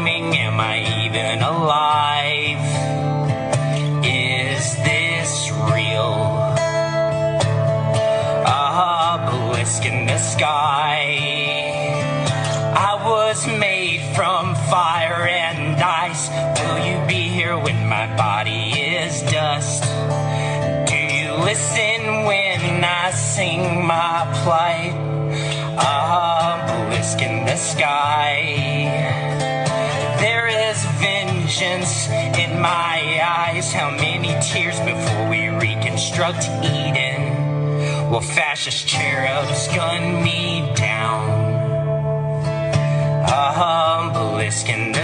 dreaming? Am I even alive? Is this real? Obelisk in the sky. I was made from fire and ice. Will you be here when my body is dust? Do you listen when I sing my plight? Obelisk in the sky. There is vengeance in my eyes. How many tears before we reconstruct Eden? Will fascist cherubs gun me down? Obelisk in the